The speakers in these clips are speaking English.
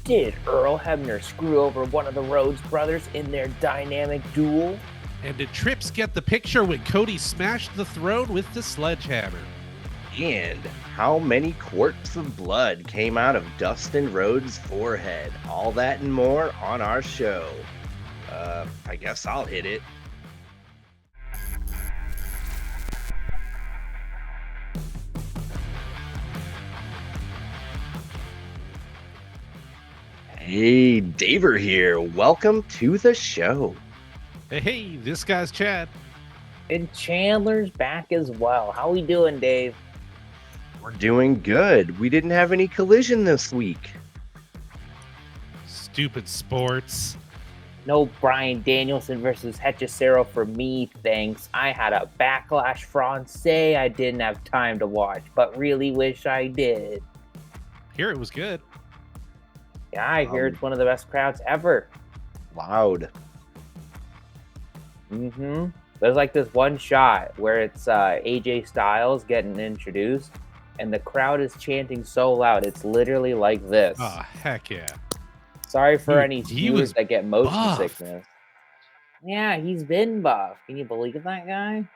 Did Earl Hebner screw over one of the Rhodes brothers in their dynamic duel? And did Trips get the picture when Cody smashed the throne with the sledgehammer? And how many quarts of blood came out of Dustin Rhodes' forehead? All that and more on our show. I guess I'll hit it. Hey, Daver here. Welcome to the show. Hey, this guy's Chad. And Chandler's back as well. How we doing, Dave? We're doing good. We didn't have any collision this week. Stupid sports. No Bryan Danielson versus Hechicero for me, thanks. I had a Backlash Francais I didn't have time to watch, but really wish I did. Here it was good. Yeah, I hear it's one of the best crowds ever. Loud. There's like this one shot where it's AJ Styles getting introduced, and the crowd is chanting so loud. It's literally like this. Oh, heck yeah. Sorry for any he viewers was that get motion buff. sickness. Yeah, he's been buff. Can you believe that guy?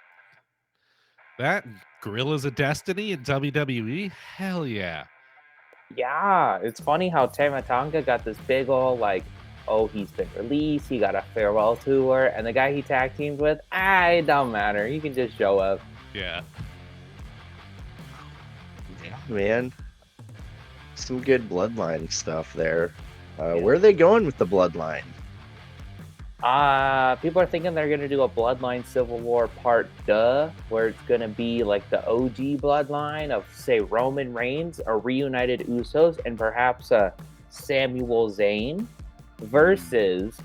That Gorillas of Destiny in WWE? Hell yeah. Yeah, it's funny how Tama Tonga got this big old like, oh, he's been released, he got a farewell tour, and the guy he tag teamed with, it don't matter. He can just show up. Yeah. Yeah, man. Some good bloodline stuff there. Where are they going with the bloodline? People are thinking they're gonna do a Bloodline Civil War Part 2, where it's gonna be like the OG bloodline of, say, Roman Reigns, a reunited Usos, and perhaps a Samuel Zayn, versus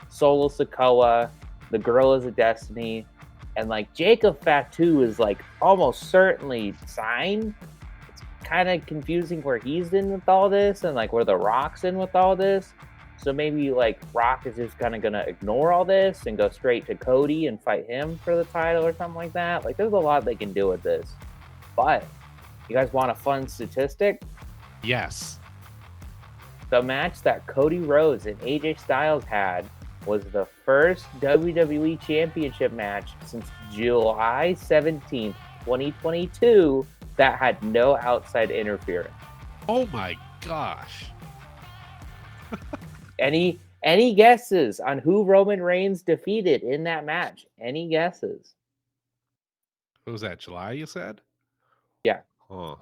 Solo Sikoa, the Gorillas of Destiny, and like Jacob Fatu is like almost certainly signed. It's kind of confusing where he's in with all this and like where the Rock's in with all this. So maybe like Rock is just kind of gonna ignore all this and go straight to Cody and fight him for the title or something like that. Like there's a lot they can do with this. But you guys want a fun statistic? Yes. The match that Cody Rhodes and AJ Styles had was the first WWE Championship match since July 17th, 2022 that had no outside interference. Oh my gosh. Any guesses on who Roman Reigns defeated in that match? Any guesses? What was that, July, you said? Yeah. Oh.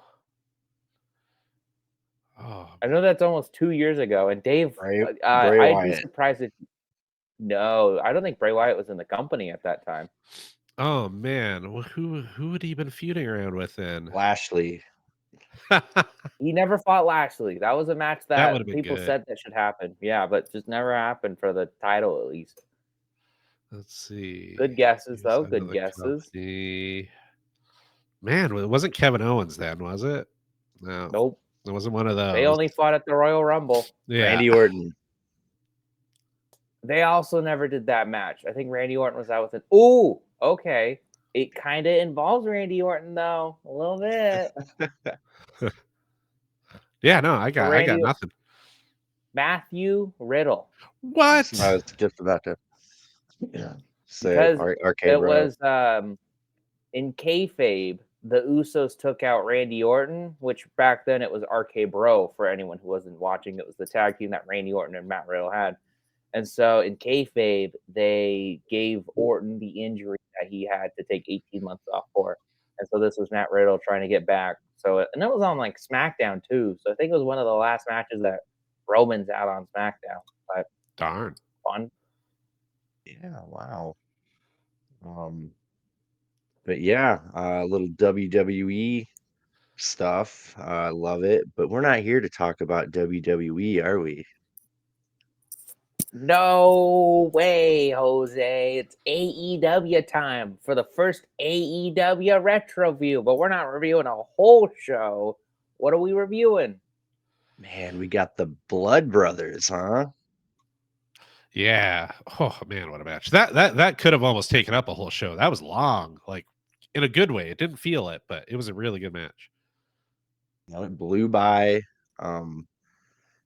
I know that's almost 2 years ago. And Dave, Bray I'd Wyatt. be surprised if... No, I don't think Bray Wyatt was in the company at that time. Oh, man. Well, who had he been feuding around with then? Lashley. He never fought Lashley. That was a match that would've been people good. said that should happen. Yeah, but just never happened for the title, at least. Let's see. Good guesses, He was though. under Good the guesses. company. Man, it wasn't Kevin Owens then, was it? No. Nope. It wasn't one of those. They only fought at the Royal Rumble. Yeah. Randy Orton. They also never did that match. I think Randy Orton was out with it. Ooh, okay. It kind of involves Randy Orton, though. A little bit. Yeah, no, I got nothing. Matthew Riddle. What? I was just about to say Because Arcade it Row. was in kayfabe, the Usos took out Randy Orton, which back then it was RK Bro for anyone who wasn't watching. It was the tag team that Randy Orton and Matt Riddle had. And so in kayfabe, they gave Orton the injury that he had to take 18 months off for. And so this was Matt Riddle trying to get back. So, and it was on like SmackDown too. So I think it was one of the last matches that Roman's out on SmackDown. But darn fun. Yeah, wow. But yeah, a little WWE stuff. I love it. But we're not here to talk about WWE, are we? No way, Jose. It's AEW time for the first AEW retro view, but we're not reviewing a whole show. What are we reviewing? Man, we got the Blood Brothers, huh? Yeah. Oh man, what a match. That could have almost taken up a whole show. That was long, like in a good way. It didn't feel it, but it was a really good match. It blew by.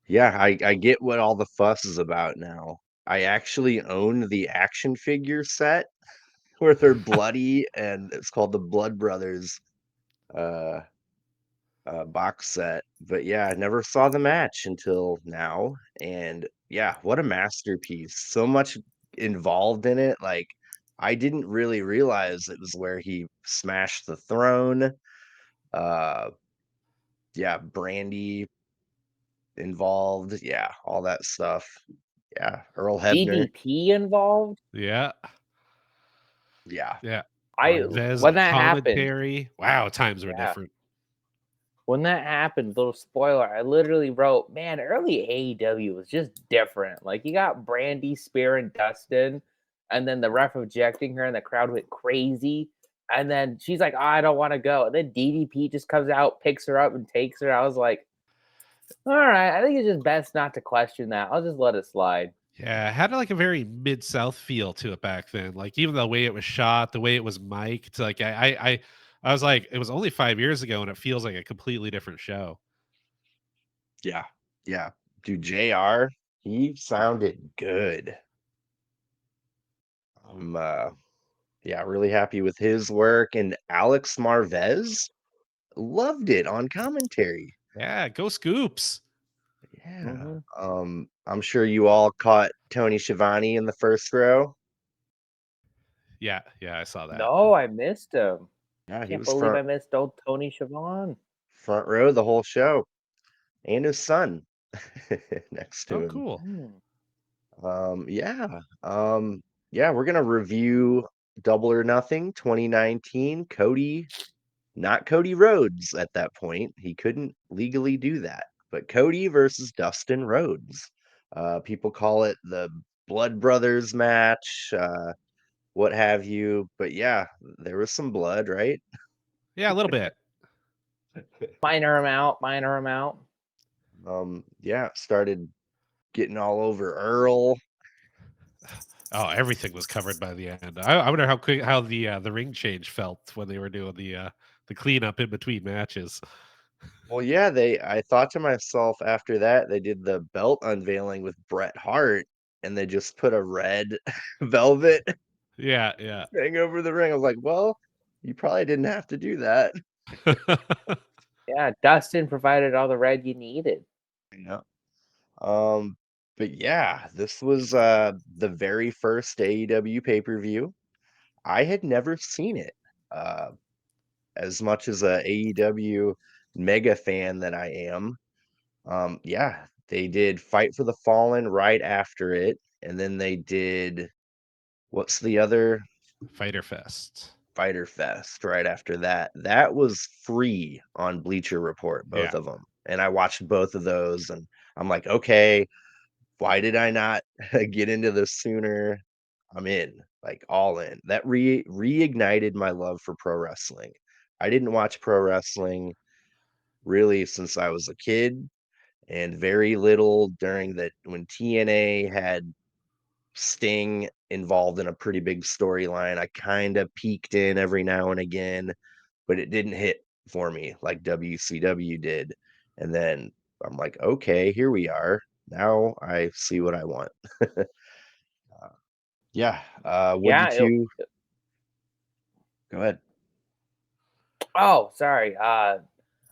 Yeah, I get what all the fuss is about now. I actually own the action figure set where they're bloody, and it's called the Blood Brothers uh, box set. But yeah, I never saw the match until now. And yeah, what a masterpiece. So much involved in it. Like, I didn't really realize it was where he smashed the throne. Uh, yeah, Brandy involved. Yeah, all that stuff. Yeah, Earl Hebner. DDP involved. Yeah. Yeah. Yeah. I Marvez when on that happened, commentary. Wow, times were yeah. different. When that happened, little spoiler, I literally wrote, "Man, early AEW was just different. Like you got Brandy, Spear, and Dustin, and then the ref ejecting her, and the crowd went crazy. And then she's like, oh, I don't want to go. And then DDP just comes out, picks her up, and takes her. I was like, all right, I think it's just best not to question that. I'll just let it slide. Yeah, it had like a very mid-south feel to it back then. Like even the way it was shot, the way it was mic'd, like I was like, it was only 5 years ago and it feels like a completely different show. Yeah. Yeah. Dude, JR, he sounded good. I'm yeah, really happy with his work. And Alex Marvez loved it on commentary. Yeah, go Scoops. Yeah. Mm-hmm. I'm sure you all caught Tony Schiavone in the first row. Yeah, yeah, I saw that. No, I missed him. Yeah, he Can't was believe I missed old Tony Schiavone. front row the whole show. And his son next Oh, to him. cool. Yeah. Yeah, we're gonna review Double or Nothing 2019. Cody, not Cody Rhodes at that point. He couldn't legally do that. But Cody versus Dustin Rhodes. People call it the Blood Brothers match, what have you. But yeah, there was some blood, right? Yeah, a little bit. Minor amount, minor amount. Yeah, started getting all over Earl. Oh, everything was covered by the end. I wonder how the ring change felt when they were doing the cleanup in between matches. Well, yeah, I thought to myself after that, they did the belt unveiling with Bret Hart and they just put a red velvet Yeah, yeah. thing over the ring. I was like, well, you probably didn't have to do that. Yeah, Dustin provided all the red you needed. Yeah. Um, but yeah, this was the very first AEW pay-per-view. I had never seen it. Uh, as much as a AEW mega fan that I am. Yeah, they did Fight for the Fallen right after it, and then they did what's the other Fighter Fest. Fighter Fest right after that. That was free on Bleacher Report, both Yeah. of them. And I watched both of those and I'm like, okay, why did I not get into this sooner? I'm in, like all in. That reignited my love for pro wrestling. I didn't watch pro wrestling really since I was a kid and very little during the when TNA had Sting involved in a pretty big storyline. I kind of peeked in every now and again, but it didn't hit for me like WCW did. And then I'm like, okay, here we are. Now I see what I want. Yeah. What Yeah. did you go ahead? Oh, sorry.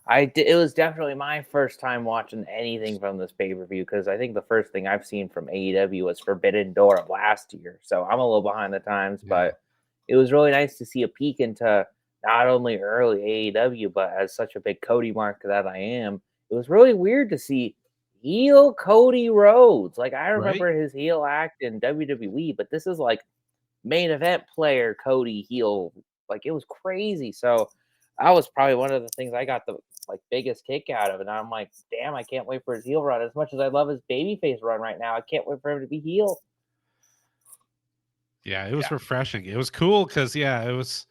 It was definitely my first time watching anything from this pay per view because I think the first thing I've seen from AEW was Forbidden Door of last year. So I'm a little behind the times, Yeah. but it was really nice to see a peek into not only early AEW, but as such a big Cody mark that I am, it was really weird to see heel Cody Rhodes. Like I Right? remember his heel act in WWE, but this is like main event player Cody heel. Like it was crazy. So that was probably one of the things I got the like biggest kick out of it. And I'm like, damn, I can't wait for his heel run. As much as I love his babyface run right now, I can't wait for him to be heel. Yeah, it was Yeah. refreshing. It was cool because it was,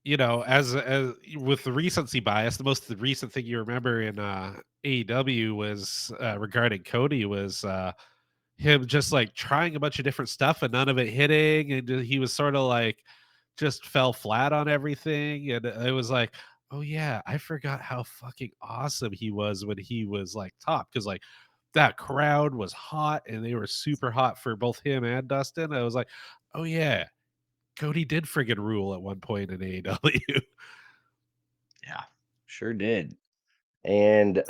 as with the recency bias, the most recent thing you remember in AEW was regarding Cody was him just like trying a bunch of different stuff and none of it hitting, and he was sort of like just fell flat on everything, and it was like, Oh yeah, I forgot how fucking awesome he was when he was like top, because like that crowd was hot and they were super hot for both him and Dustin. I was like, oh yeah, Cody did friggin' rule at one point in AEW. Yeah, sure did. And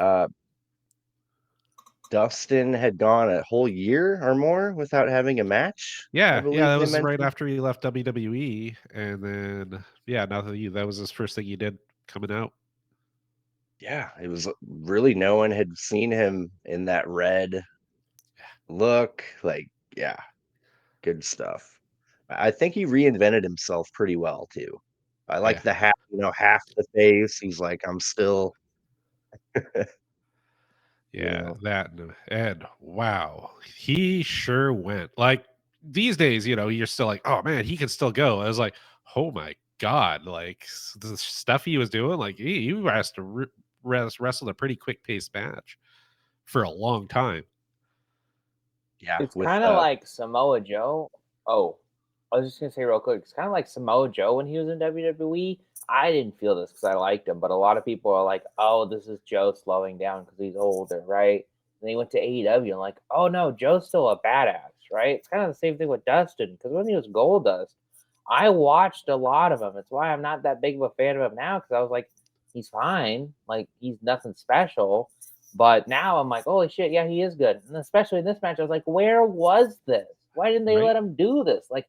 Dustin had gone a whole year or more without having a match, I Yeah, believe that they was right mentioned. after he left WWE, and then yeah, now that was his first thing he did coming out. Yeah, it was really no one had seen him in that red look. Like, yeah, good stuff. I think he reinvented himself pretty well too. I like Yeah, the half, half the face. He's like, I'm still, you yeah, know, that and wow, he sure went. Like these days, you're still like, oh man, he can still go. I was like, oh my god, like the stuff he was doing, like he has to wrestled a pretty quick paced match for a long time. yeah, It's with kind of like Samoa Joe. Oh, I was just gonna say real quick. It's kind of like Samoa Joe when he was in WWE. I didn't feel this because I liked him, but a lot of people are like, "Oh, this is Joe slowing down because he's older, right?" And he went to AEW and like, "Oh no, Joe's still a badass, right?" It's kind of the same thing with Dustin because when he was Goldust, I watched a lot of him. It's why I'm not that big of a fan of him now because I was like, he's fine, like he's nothing special. But now I'm like, holy shit, yeah, he is good. And especially in this match, I was like, where was this? Why didn't they Right? let him do this? Like,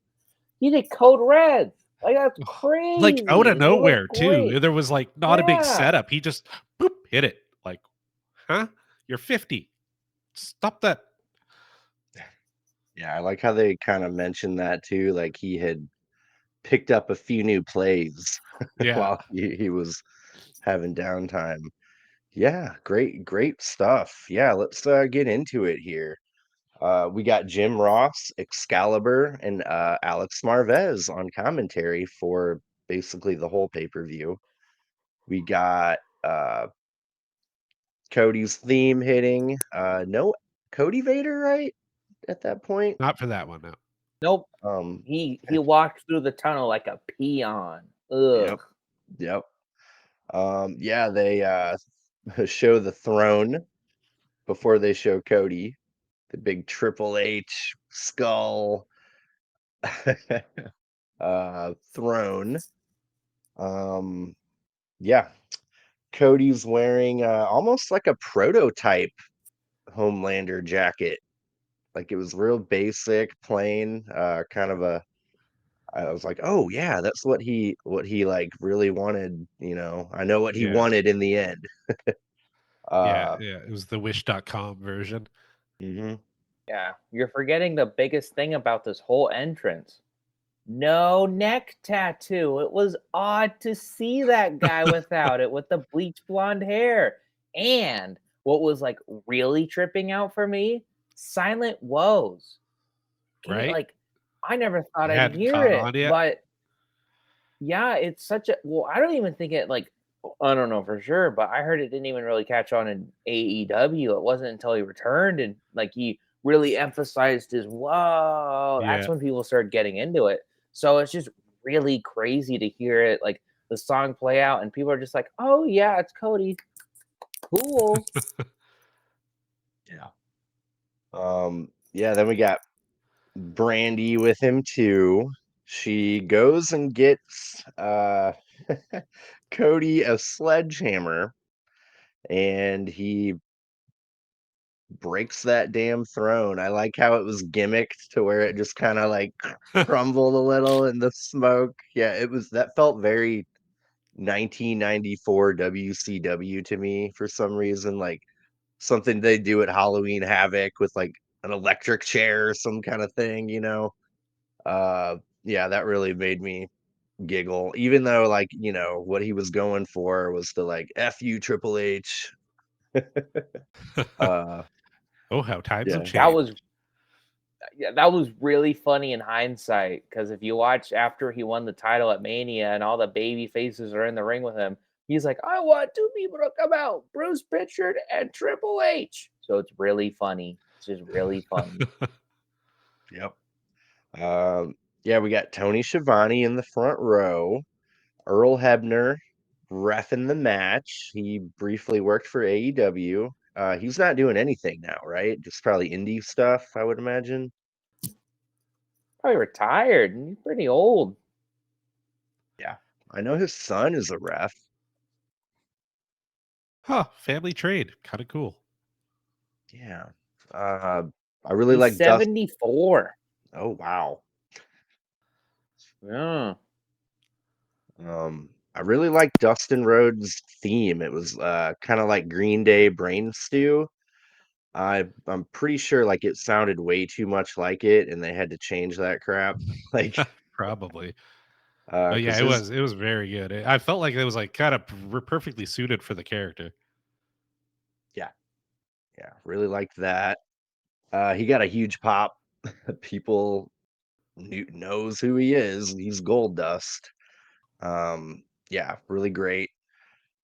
he did Code Red. Like, that's Like out of crazy. And he nowhere looked too. great. There was like not a big Yeah. setup. He just boop hit it. Like, huh? You're 50. Stop that. Yeah, I like how they kind of mentioned that too. Like he had picked up a few new plays Yeah. while he was having downtime. Yeah, great stuff. Yeah, let's get into it here. We got Jim Ross, Excalibur, and Alex Marvez on commentary for basically the whole pay-per-view. We got Cody's theme hitting. No Cody Vader, right? At that point. Not for that one, no. Nope. Um, He walked through the tunnel like a peon. yep, Ugh. yep. Yeah, they show the throne before they show Cody, the big Triple H skull throne. Um, yeah, Cody's wearing almost like a prototype Homelander jacket. Like it was real basic, plain, kind of a I was like, "Oh yeah, that's what he like really wanted, I know what he Yeah. wanted in the end." Yeah. Uh, Yeah. It was the wish.com version. mhm. Yeah. You're forgetting the biggest thing about this whole entrance. No neck tattoo. It was odd to see that guy without it with the bleach blonde hair. And what was like really tripping out for me, silent woes. Can you Right? like I never thought I I'd hadn't hear caught it, on yet. but yeah, it's such a well, I don't even think it like I don't know for sure, but I heard it didn't even really catch on in AEW. It wasn't until he returned and like he really emphasized his whoa. That's Yeah. when people started getting into it. So it's just really crazy to hear it like the song play out and people are just like, "Oh yeah, it's Cody. Cool." Yeah. Yeah, then we got Brandy with him too. She goes and gets Cody a sledgehammer and he breaks that damn throne. I like how it was gimmicked to where it just kind of like crumbled a little in the smoke. Yeah, that felt very 1994 WCW to me for some reason, like something they do at Halloween Havoc with like an electric chair or some kind of thing. Uh yeah, that really made me giggle, even though like, what he was going for was to like F you Triple H. Uh Oh, how times have yeah. That was changed. yeah, that was really funny in hindsight because if you watch after he won the title at Mania and all the baby faces are in the ring with him, he's like, I want two people to come out, Bruce Pritchard and Triple H. So it's really funny. It's just really funny. Yep. Yeah, we got Tony Schiavone in the front row, Earl Hebner, ref in the match. He briefly worked for AEW. He's not doing anything now, right? Just probably indie stuff, I would imagine. Probably retired. And he's pretty old. Yeah. I know his son is a ref. Huh, family trade. Kind of cool. Yeah. I really He's like Dustin. 74. Oh, wow. Yeah. I really like Dustin Rhodes' theme. It was kind of like Green Day Brain Stew. I'm pretty sure like it sounded way too much like it, and they had to change that crap. Like, Probably. But yeah, because it was very good. I felt like it was like kind of perfectly suited for the character. yeah, yeah, really liked that. He got a huge pop. People knows who he is. He's Gold Dust. Yeah, really great.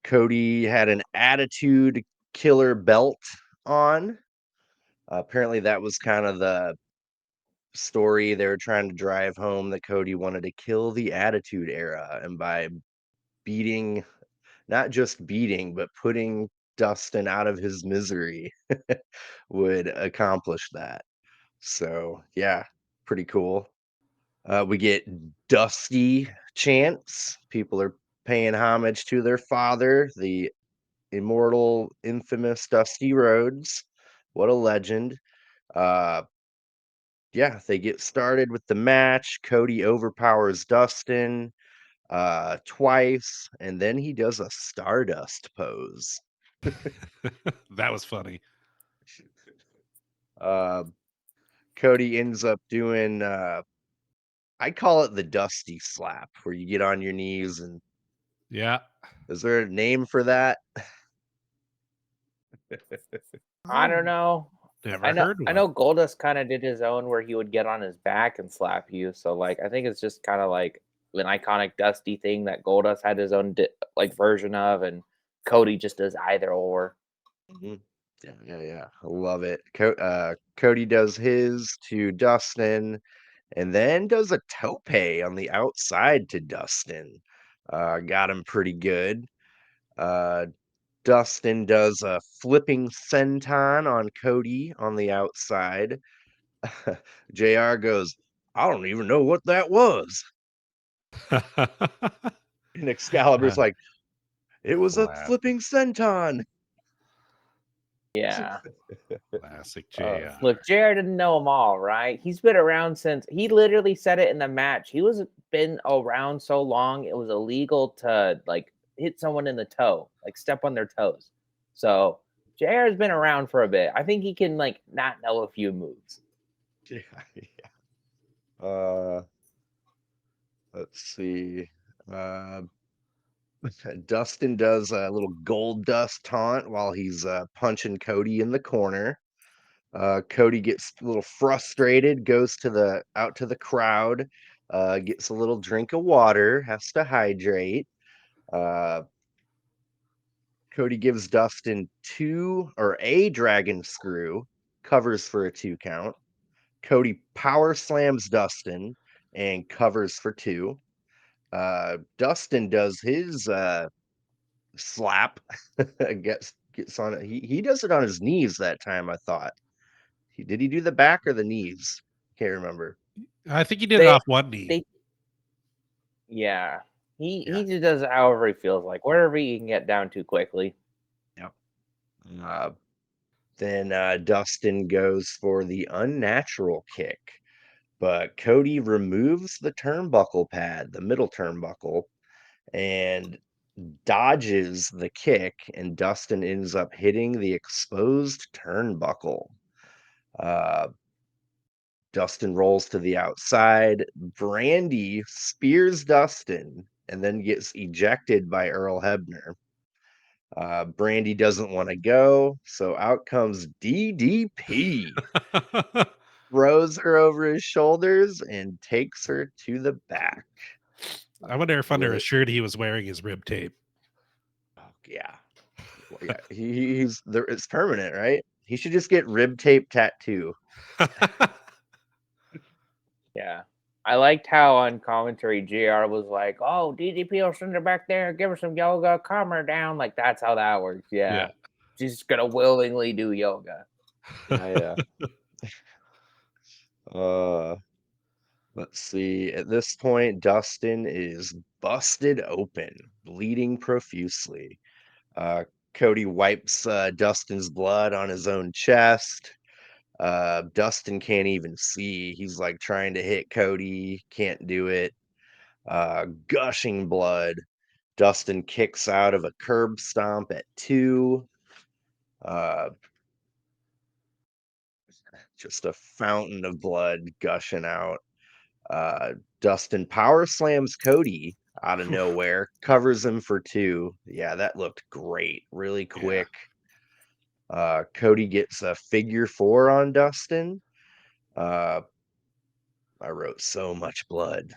Cody had an attitude killer belt on. Apparently, that was kind of the story they were trying to drive home, that Cody wanted to kill the Attitude Era, and by beating, not just beating, but putting Dustin out of his misery would accomplish that. So, yeah, pretty cool. We get Dusty chants. People are paying homage to their father, the immortal, infamous Dusty Rhodes. What a legend. Uh, yeah, they get started with the match. Cody overpowers Dustin twice, and then he does a Stardust pose. That was funny. Uh, Cody ends up doing, I call it the Dusty slap, where you get on your knees. And Yeah. is there a name for that? I don't know. Never heard I one. know Goldust kind of did his own where he would get on his back and slap you. So like I think it's just kind of like an iconic Dusty thing that Goldust had his own like version of, and Cody just does either or. Mhm. Yeah. I love it. Cody does his to Dustin, and then does a tope on the outside to Dustin. Got him pretty good. Uh, Dustin does a flipping senton on Cody on the outside. JR goes, I don't even know what that was. And Excalibur's like, it was a Laugh. flipping senton. Yeah. Classic JR. Look, JR didn't know them all, right? He's been around since he literally said it in the match. He was been around so long it was illegal to like hit someone in the toe, like step on their toes. So JR has been around for a bit. I think he can like not know a few moves. Yeah. Uh, let's see. Uh, Dustin does a little gold dust taunt while he's punching Cody in the corner. Cody gets a little frustrated, goes to the out to the crowd, gets a little drink of water, has to hydrate. Uh, Cody gives Dustin a dragon screw, covers for a 2 count. Cody power slams Dustin and covers for 2. Dustin does his slap, gets on it. He does it on his knees that time, I thought. Did he do the back or the knees? Can't remember. I think he did it They off one knee. they yeah. Yeah. He just does it however he feels like, wherever he can get down too quickly. Yep. Then Dustin goes for the unnatural kick, but Cody removes the turnbuckle pad, the middle turnbuckle, and dodges the kick, and Dustin ends up hitting the exposed turnbuckle. Dustin rolls to the outside. Brandy spears Dustin and then gets ejected by Earl Hebner. Brandy doesn't want to go, so out comes DDP, throws her over his shoulders, and takes her to the back. I wonder if under Really? his shirt he was wearing his rib tape. Oh, yeah. Well, yeah, he's there. It's permanent, right? He should just get rib tape tattoo. Yeah. I liked how on commentary JR was like, "Oh, DDP will send her back there, give her some yoga, calm her down." Like that's how that works. Yeah, she's gonna willingly do yoga. Yeah. Let's see. At this point, Dustin is busted open, bleeding profusely. Cody wipes Dustin's blood on his own chest. Dustin can't even see. He's like trying to hit Cody, can't do it. Gushing blood. Dustin kicks out of a curb stomp at 2. Uh, just a fountain of blood gushing out. Dustin power slams Cody out of nowhere, covers him for 2. Yeah, that looked great. Really quick. Cody gets a figure 4 on Dustin. I wrote so much blood.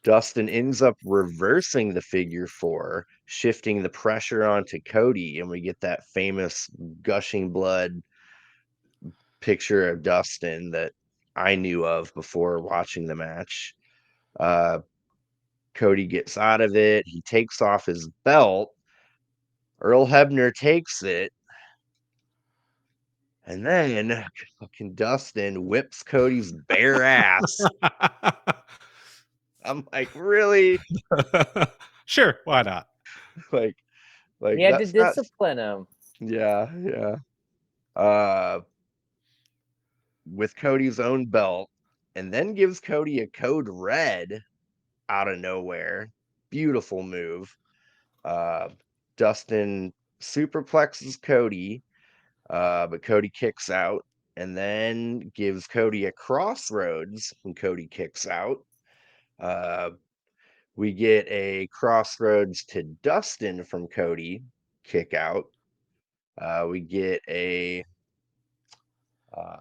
Dustin ends up reversing the figure 4, shifting the pressure onto Cody, and we get that famous gushing blood picture of Dustin that I knew of before watching the match. Cody gets out of it. He takes off his belt. Earl Hebner takes it. And then fucking Dustin whips Cody's bare ass. I'm like, really? Sure, why not? Like He had to that's not. discipline him. Yeah. Uh, with Cody's own belt, and then gives Cody a code red out of nowhere. Beautiful move. Uh, Dustin superplexes Cody, but Cody kicks out and then gives Cody a crossroads when Cody kicks out. We get a crossroads to Dustin from Cody kick out. We get a uh,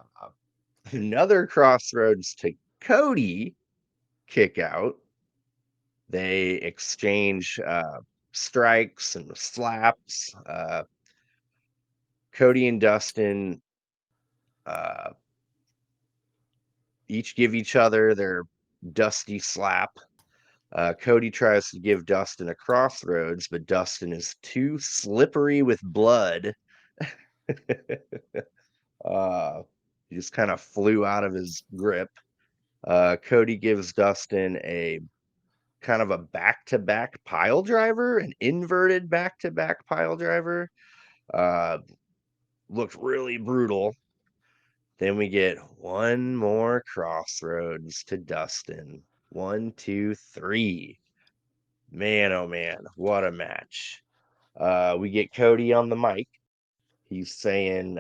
another crossroads to Cody kick out. They exchange strikes and slaps. Cody and Dustin each give each other their dusty slap. Cody tries to give Dustin a crossroads, but Dustin is too slippery with blood. He just kind of flew out of his grip. Cody gives Dustin a kind of a back-to-back pile driver, an inverted back-to-back pile driver. Looked really brutal. Then we get one more crossroads to Dustin. 1, 2, 3. Man, oh man, what a match. We get Cody on the mic. He's saying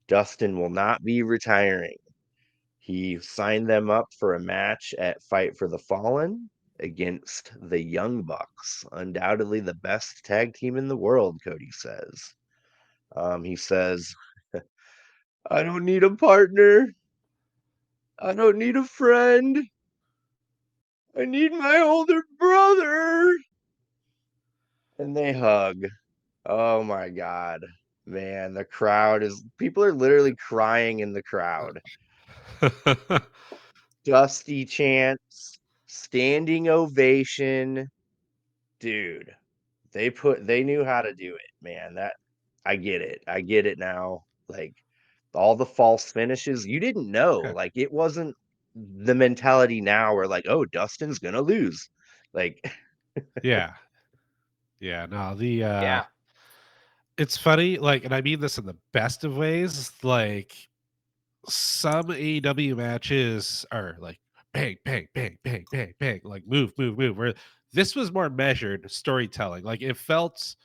Dustin will not be retiring. He signed them up for a match at Fight for the Fallen against the Young Bucks. Undoubtedly the best tag team in the world, Cody says. He says, I don't need a partner. I don't need a friend. I need my older brother. And they hug. Oh my God. Man, the crowd is, people are literally crying in the crowd. Dusty chants, standing ovation. Dude, they knew how to do it, man. That I get it. I get it now. Like all the false finishes, you didn't know. Like it wasn't the mentality now where like, oh, Dustin's gonna lose. Like Yeah. No, Yeah. it's funny, like, and I mean this in the best of ways, like some AEW matches are like bang, bang, bang, bang, bang, bang, like move, move, move. Where this was more measured storytelling. Like it felt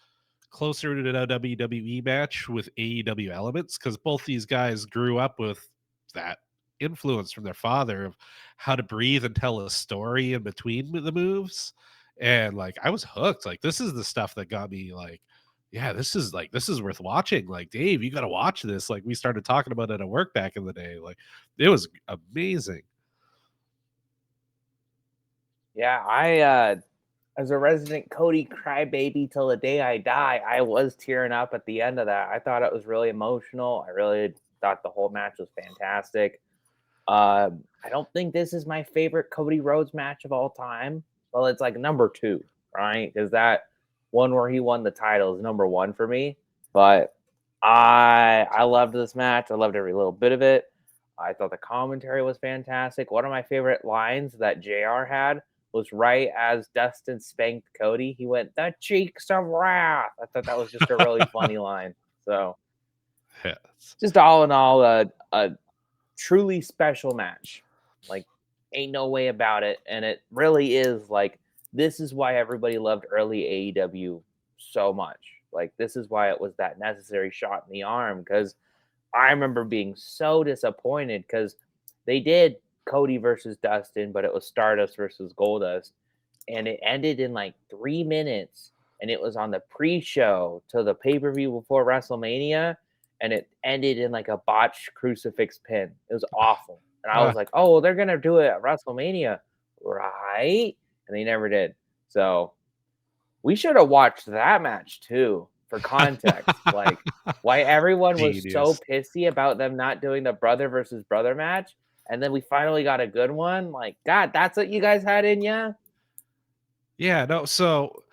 closer to a WWE match with AEW elements because both these guys grew up with that influence from their father of how to breathe and tell a story in between the moves. And like I was hooked. Like this is the stuff that got me like, yeah, this is worth watching. Like, Dave, you got to watch this. Like we started talking about it at work back in the day. Like it was amazing. Yeah, I as a resident Cody crybaby till the day I die, I was tearing up at the end of that. I thought it was really emotional. I really thought the whole match was fantastic. I don't think this is my favorite Cody Rhodes match of all time. Well, it's like number 2, right? Because that one where he won the title is number 1 for me. But I loved this match. I loved every little bit of it. I thought the commentary was fantastic. One of my favorite lines that JR had was right as Dustin spanked Cody. He went, "The cheeks of wrath." I thought that was just a really funny line. So, just all in all, a truly special match. Like, ain't no way about it. And it really is like, this is why everybody loved early AEW so much. Like, this is why it was that necessary shot in the arm. Because I remember being so disappointed because they did Cody versus Dustin, but it was Stardust versus Goldust. And it ended in like 3 minutes. And it was on the pre-show to the pay-per-view before WrestleMania. And it ended in like a botched crucifix pin. It was awful. And I was like, oh, well, they're going to do it at WrestleMania, right? And they never did. So we should have watched that match too, for context. Like, why everyone was so pissy about them not doing the brother versus brother match. And then we finally got a good one. Like, God, that's what you guys had in ya? Yeah, no, so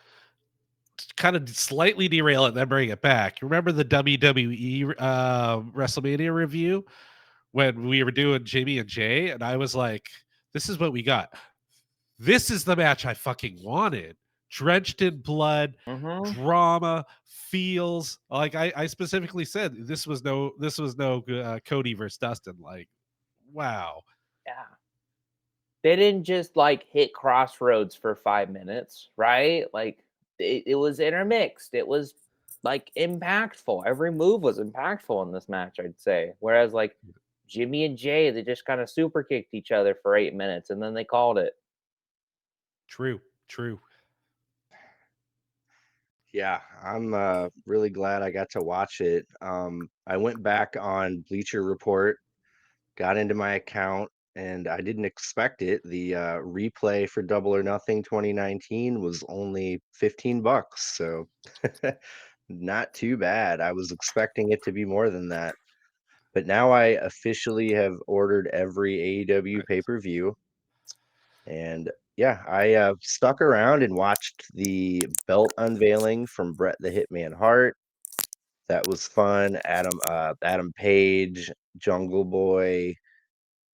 kind of slightly derail it, then bring it back. Remember the WWE WrestleMania review when we were doing Jimmy and Jay, and I was like, "This is what we got. This is the match I fucking wanted. Drenched in blood, drama, feels like I specifically said this was no Cody versus Dustin. Like, wow, yeah." They didn't just like hit crossroads for 5 minutes, right? Like, it was intermixed. It was like impactful. Every move was impactful in this match, I'd say. Whereas like Jimmy and Jay, they just kind of super kicked each other for 8 minutes and then they called it. True. Yeah, I'm really glad I got to watch it. I went back on Bleacher Report, got into my account, and I didn't expect it. The replay for Double or Nothing 2019 was only $15, so not too bad. I was expecting it to be more than that. But now I officially have ordered every AEW pay-per-view. And yeah, I stuck around and watched the belt unveiling from Bret the Hitman Hart. That was fun. Adam Page, Jungle Boy,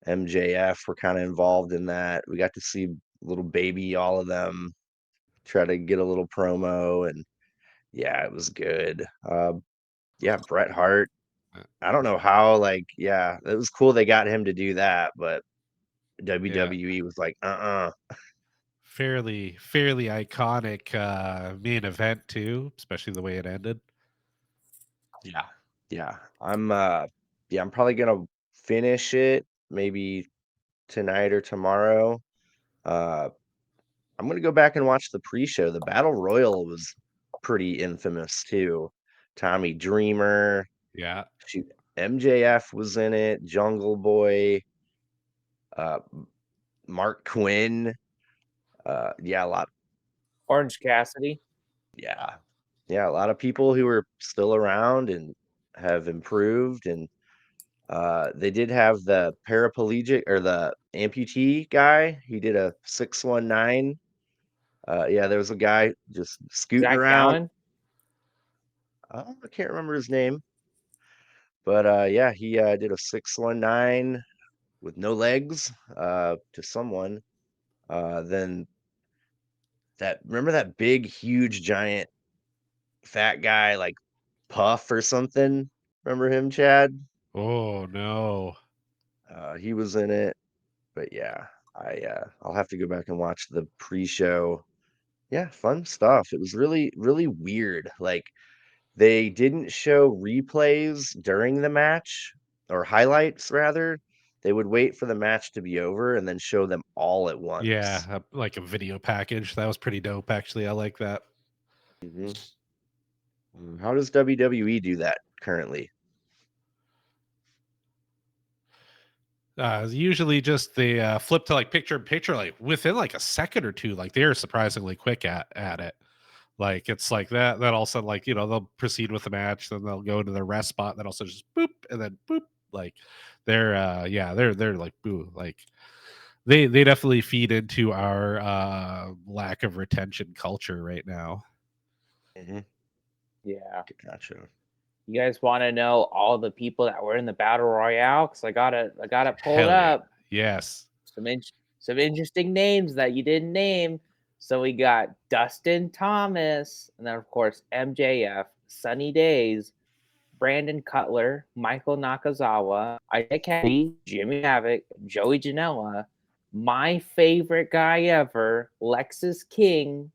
MJF were kind of involved in that. We got to see little baby, all of them try to get a little promo, and yeah, it was good. Yeah, Bret Hart. I don't know how, like, yeah, it was cool they got him to do that, but WWE was like, fairly iconic main event too, especially the way it ended. Yeah. Yeah. I'm probably gonna finish it maybe tonight or tomorrow. Uh I'm gonna go back and watch the pre-show. The Battle Royal was pretty infamous too. Tommy Dreamer, Yeah. shoot, MJF was in it, Jungle Boy, uh Mark Quinn, yeah, a lot. Orange Cassidy. Yeah. Yeah, a lot of people who are still around and have improved, and they did have the paraplegic or the amputee guy. He did a 619. Yeah, there was a guy just scooting Zach around. Gallen. I can't remember his name, but yeah, he did a 619 with no legs to someone. Then remember that big, huge, giant, fat guy like Puff or something? Remember him, Chad? Oh no. He was in it. But yeah, I'll have to go back and watch the pre-show. Yeah, fun stuff. It was really, really weird. Like, they didn't show replays during the match, or highlights rather. They would wait for the match to be over and then show them all at once. Yeah, like a video package. That was pretty dope, actually. I like that. Mhm. How does WWE do that currently? Usually just they flip to like picture in picture, like within like a second or two. Like they're surprisingly quick at it. Like it's like that all of a sudden, like, they'll proceed with the match, then they'll go to the rest spot, then also just boop, and then boop, Like they're like boo. Like they definitely feed into our lack of retention culture right now. Mm-hmm. Yeah. Gotcha. You guys want to know all the people that were in the battle royale? Because I got it pulled Hell yeah. up. Yes. Some interesting names that you didn't name. So we got Dustin Thomas, and then of course MJF, Sunny Days, Brandon Cutler, Michael Nakazawa, Isaiah Kennedy, Jimmy Havoc, Joey Janela, my favorite guy ever, Lexus King,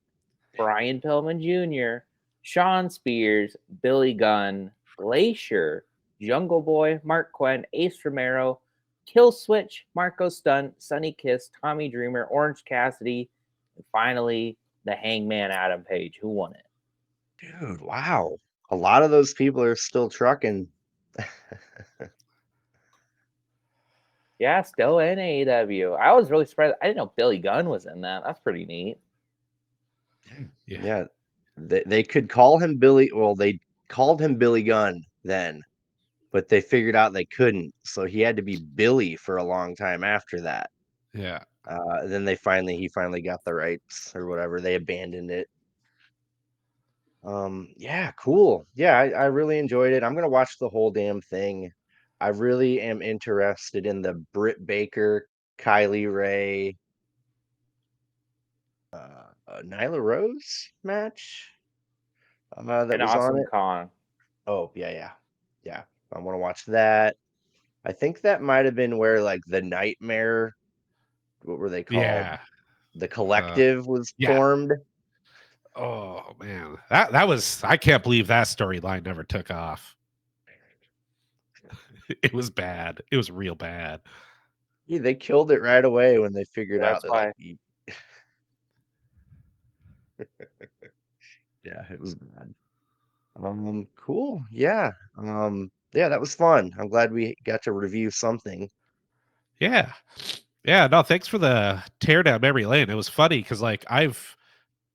Brian Pillman Jr., Sean Spears, Billy Gunn, Glacier, Jungle Boy, Mark Quinn, Ace Romero, Kill Switch, Marco Stunt, Sunny Kiss, Tommy Dreamer, Orange Cassidy, and finally the Hangman Adam Page. Who won it? Dude, wow. A lot of those people are still trucking. Yeah, still in AEW. I was really surprised. I didn't know Billy Gunn was in that. That's pretty neat. Yeah. Yeah. They could call him Billy. Well, they called him Billy Gunn then, but they figured out they couldn't. So he had to be Billy for a long time after that. Yeah. Then he finally got the rights or whatever. They abandoned it. Yeah, cool. Yeah, I really enjoyed it. I'm gonna watch the whole damn thing. I really am interested in the Britt Baker, Kylie Ray, Nyla Rose match that And was on Awesome it. Kong. Oh, yeah. I want to watch that. I think that might have been where like the Nightmare, what were they called? Yeah. The Collective was Yeah. formed. Oh man. That was I can't believe that storyline never took off. It was bad. It was real bad. Yeah, they killed it right away when they figured out That's that like why. yeah, it was bad. Cool. Yeah. Yeah, that was fun. I'm glad we got to review something. Yeah. Yeah, no, thanks for the tear down memory lane. It was funny because like I've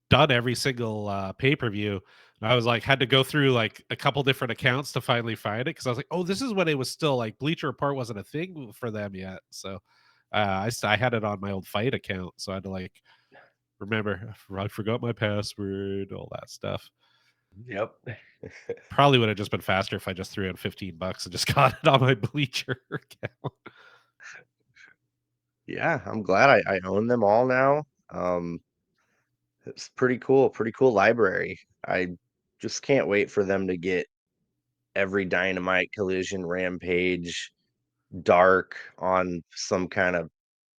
done every single pay-per-view. And I was like had to go through like a couple different accounts to finally find it because I was like, oh, this is when it was still like Bleacher Report wasn't a thing for them yet. So I had it on my old fight account. So I had to like remember I forgot my password, all that stuff. Yep. Probably would have just been faster if I just threw in $15 and just got it on my Bleacher account. Yeah, I'm glad I own them all now. It's pretty cool library. I just can't wait for them to get every Dynamite, Collision, Rampage, Dark on some kind of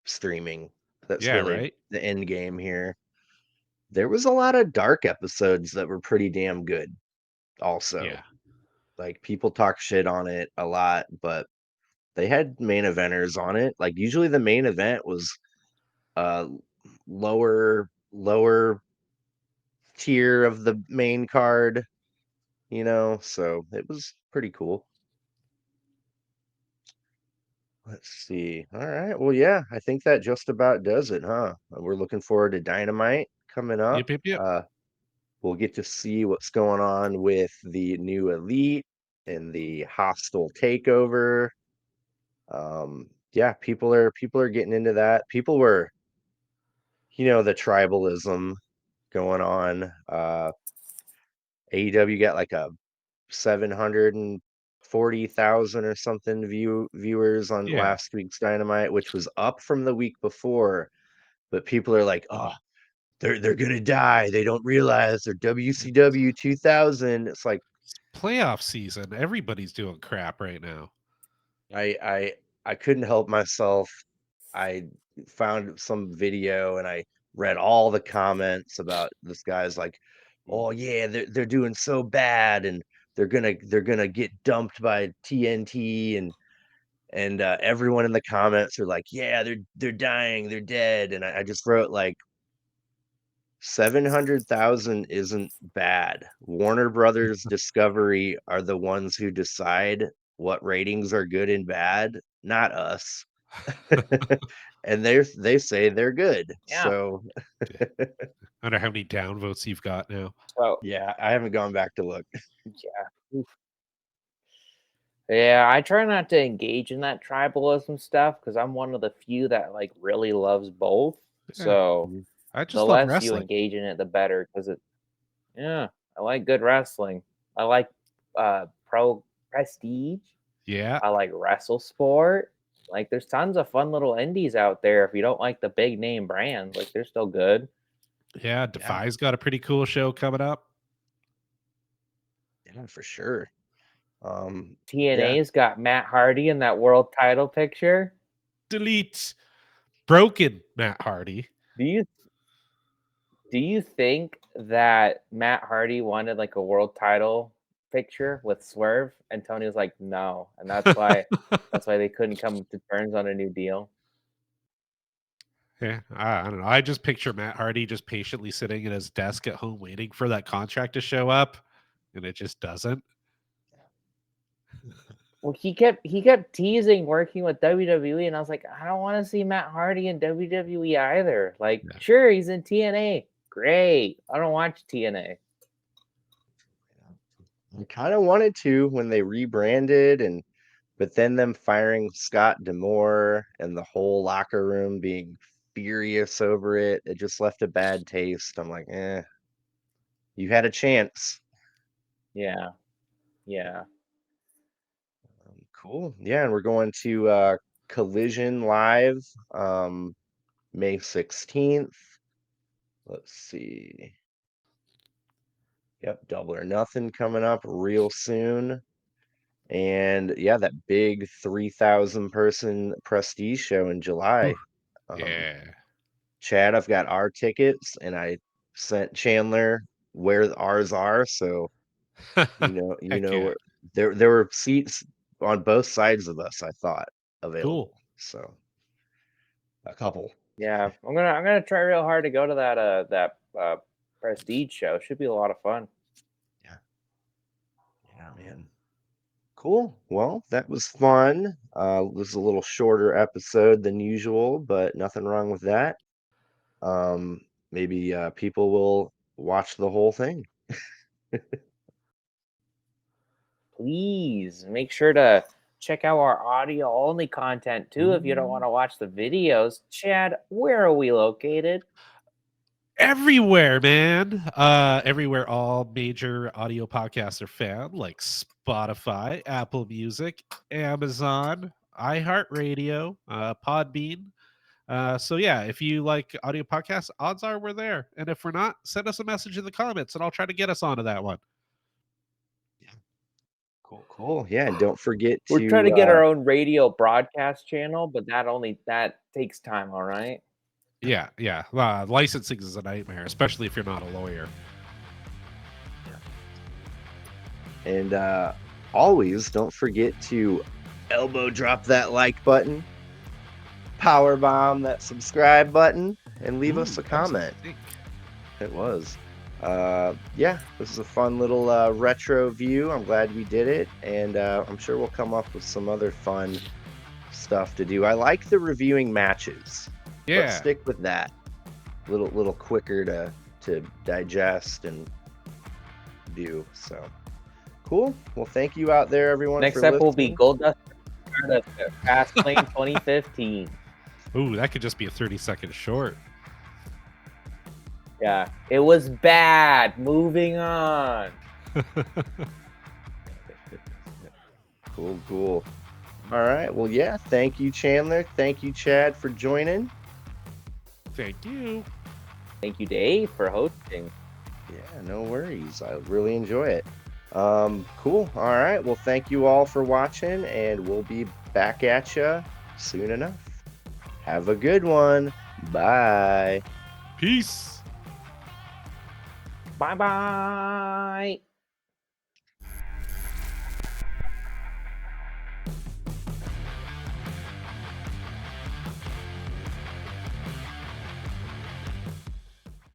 streaming. That's Yeah, really right? the end game here. There was a lot of Dark episodes that were pretty damn good also. Yeah. Like people talk shit on it a lot, but they had main eventers on it. Like usually the main event was uh lower tier of the main card, so it was pretty cool. Let's see. All right. Well, yeah, I think that just about does it, huh? We're looking forward to Dynamite coming up. Yep, yep, yep. We'll get to see what's going on with the new Elite and the hostile takeover. Yeah, people are getting into that. People were, the tribalism going on. AEW got like a 740,000 or something viewers on Yeah. last week's Dynamite, which was up from the week before. But people are like, oh, they're gonna die. They don't realize they're WCW 2000. It's like It's playoff season. Everybody's doing crap right now. I I I couldn't help myself. I found some video and I read all the comments about this guy's like, oh yeah, they're doing so bad and they're gonna get dumped by TNT and everyone in the comments are like, yeah, they're dying, they're dead. And I just wrote like 700,000 isn't bad. Warner Brothers Discovery are the ones who decide what ratings are good and bad, not us. And they say they're good. Yeah. So Yeah. I wonder how many downvotes you've got now. So yeah, I haven't gone back to look. yeah. Yeah, I try not to engage in that tribalism stuff because I'm one of the few that like really loves both. Yeah. So Mhm. I the just love less you wrestling. engage in it, the better. Because yeah, I like good wrestling. I like pro prestige. Yeah. I like wrestle sport. Like, there's tons of fun little indies out there. If you don't like the big name brands, like they're still good. Yeah. Defy's got a pretty cool show coming up. Yeah, for sure. Yeah, TNA's got Matt Hardy in that world title picture. Delete. Broken Matt Hardy. Do you do you think that Matt Hardy wanted like a world title picture with Swerve, and Tony was like, no, and that's why they couldn't come to terms on a new deal. Yeah, I don't know. I just picture Matt Hardy just patiently sitting at his desk at home waiting for that contract to show up, and it just doesn't. Well, he kept teasing working with WWE, and I was like, I don't want to see Matt Hardy in WWE either. Like, Yeah. sure, he's in TNA, great. I don't watch TNA. I kind of wanted to when they rebranded, but then them firing Scott Demore and the whole locker room being furious over it, it just left a bad taste. I'm like, you had a chance. Yeah, yeah. Cool. Yeah, and we're going to Collision Live May 16th. Let's see. Yep, Double or Nothing coming up real soon. And yeah, that big 3,000 person prestige show in July. Whew. Um, Yeah. Chad, I've got our tickets and I sent Chandler where ours are, so you Heck know yeah. where there were seats on both sides of us, I thought, Cool. available. So a couple. Yeah, I'm gonna try real hard to go to that Prestige show. Should be a lot of fun. Yeah. Yeah, man. Cool. Well, that was fun. It was a little shorter episode than usual, but nothing wrong with that. Maybe people will watch the whole thing. Please make sure to check out our audio only content too if you don't Ooh. want to watch the videos. Chad, where are we located? Everywhere, man. Everywhere all major audio podcasts are found, like Spotify, Apple Music, Amazon, iHeartRadio, Podbean. So yeah, if you like audio podcasts, odds are we're there. And if we're not, send us a message in the comments and I'll try to get us onto that one. Cool, cool. Yeah, and don't forget We're trying to to get our own radio broadcast channel, but that takes time, all right? Yeah, yeah. Licensing is a nightmare, especially if you're not a lawyer. and always don't forget to elbow drop that like button, power bomb that subscribe button, and leave us a Ooh, that was comment. thick. It was. Yeah, this is a fun little retro view. I'm glad we did it, and I'm sure we'll come up with some other fun stuff to do. I like the reviewing matches. Let's Yeah. stick with that. Little quicker to digest and do. So cool. Well, thank you out there, everyone. Next for up will be listening. Goldust Fastlane 2015. Ooh, that could just be a 30-second short. Yeah, it was bad. Moving on. Cool, cool. All right. Well, yeah. Thank you, Chandler. Thank you, Chad, for joining. Thank you. Thank you, Dave, for hosting. Yeah, no worries. I really enjoy it. Cool. All right. Well, thank you all for watching, and we'll be back at you soon enough. Have a good one. Bye. Peace. Bye bye.